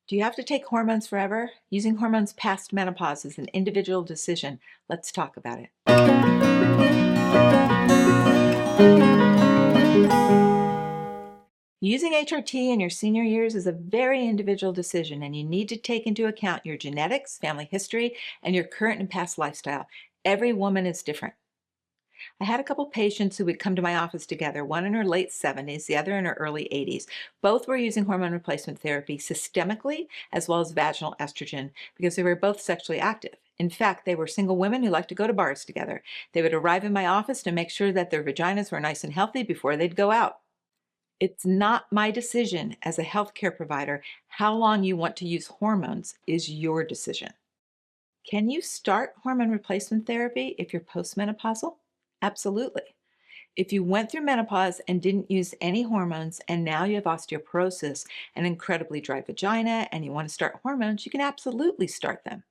Do you have to take hormones forever? Using hormones past menopause is an individual decision. Let's talk about it. Using HRT in your senior years is a very individual decision, and you need to take into account your genetics, family history, and your current and past lifestyle. Every woman is different. I had a couple patients who would come to my office together, one in her late 70s, the other in her early 80s. Both were using hormone replacement therapy systemically as well as vaginal estrogen because they were both sexually active. In fact, they were single women who liked to go to bars together. They would arrive in my office to make sure that their vaginas were nice and healthy before they'd go out. It's not my decision as a healthcare provider. How long you want to use hormones is your decision. Can you start hormone replacement therapy if you're postmenopausal? Absolutely. If you went through menopause and didn't use any hormones and now you have osteoporosis, an incredibly dry vagina, and you want to start hormones, you can absolutely start them.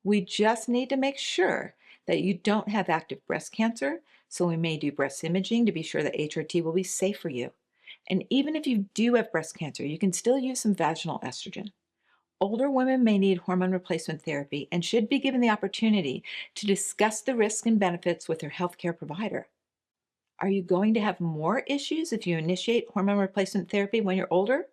We just need to make sure that you don't have active breast cancer, so we may do breast imaging to be sure that HRT will be safe for you. And even if you do have breast cancer, you can still use some vaginal estrogen. Older women may need hormone replacement therapy and should be given the opportunity to discuss the risks and benefits with their healthcare provider. Are you going to have more issues if you initiate hormone replacement therapy when you're older?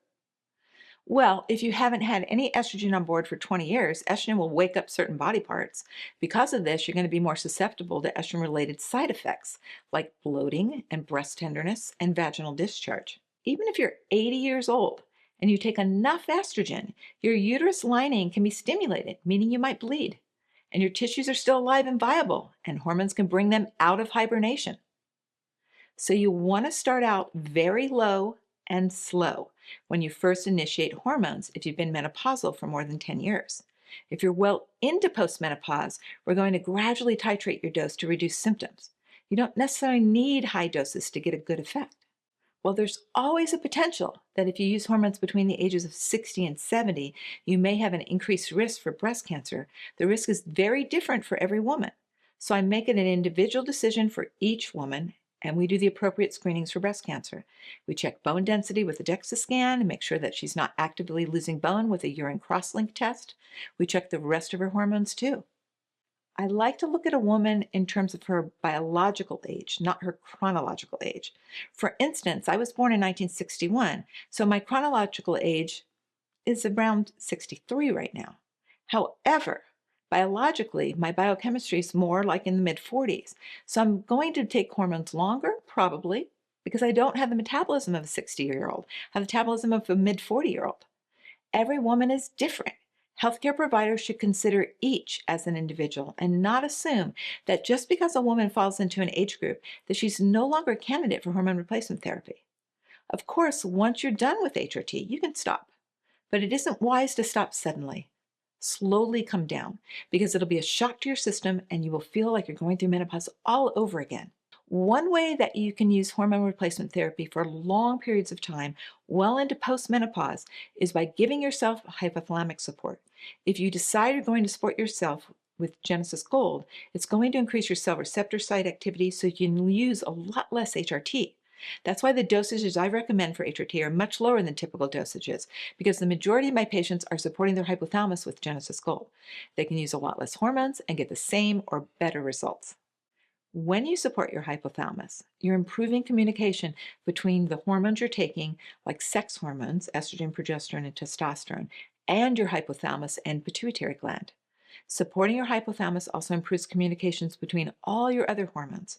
Well, if you haven't had any estrogen on board for 20 years, estrogen will wake up certain body parts. Because of this, you're going to be more susceptible to estrogen-related side effects like bloating and breast tenderness and vaginal discharge. Even if you're 80 years old and you take enough estrogen, your uterus lining can be stimulated, meaning you might bleed, and your tissues are still alive and viable, and hormones can bring them out of hibernation. So you want to start out very low and slow when you first initiate hormones if you've been menopausal for more than 10 years. If you're well into postmenopause, we're going to gradually titrate your dose to reduce symptoms. You don't necessarily need high doses to get a good effect. Well, there's always a potential that if you use hormones between the ages of 60 and 70, you may have an increased risk for breast cancer. The risk is very different for every woman. So I make it an individual decision for each woman, and we do the appropriate screenings for breast cancer. We check bone density with a DEXA scan and make sure that she's not actively losing bone with a urine cross-link test. We check the rest of her hormones too. I like to look at a woman in terms of her biological age, not her chronological age. For instance, I was born in 1961, so my chronological age is around 63 right now. However, biologically, my biochemistry is more like in the mid-40s. So I'm going to take hormones longer, probably, because I don't have the metabolism of a 60-year-old. I have the metabolism of a mid-40-year-old. Every woman is different. Healthcare providers should consider each as an individual and not assume that just because a woman falls into an age group that she's no longer a candidate for hormone replacement therapy. Of course, once you're done with HRT, you can stop, but it isn't wise to stop suddenly. Slowly come down because it'll be a shock to your system and you will feel like you're going through menopause all over again. One way that you can use hormone replacement therapy for long periods of time, well into postmenopause, is by giving yourself hypothalamic support. If you decide you're going to support yourself with Genesis Gold, it's going to increase your cell receptor site activity so you can use a lot less HRT. That's why the dosages I recommend for HRT are much lower than typical dosages, because the majority of my patients are supporting their hypothalamus with Genesis Gold. They can use a lot less hormones and get the same or better results. When you support your hypothalamus, you're improving communication between the hormones you're taking, like sex hormones, estrogen, progesterone, and testosterone, and your hypothalamus and pituitary gland. Supporting your hypothalamus also improves communications between all your other hormones.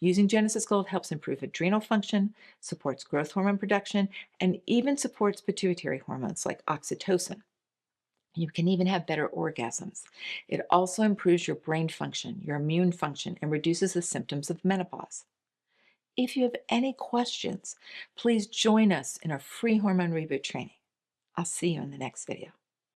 Using Genesis Gold helps improve adrenal function, supports growth hormone production, and even supports pituitary hormones like oxytocin. You can even have better orgasms. It also improves your brain function, your immune function, and reduces the symptoms of menopause. If you have any questions, please join us in our free hormone reboot training. I'll see you in the next video.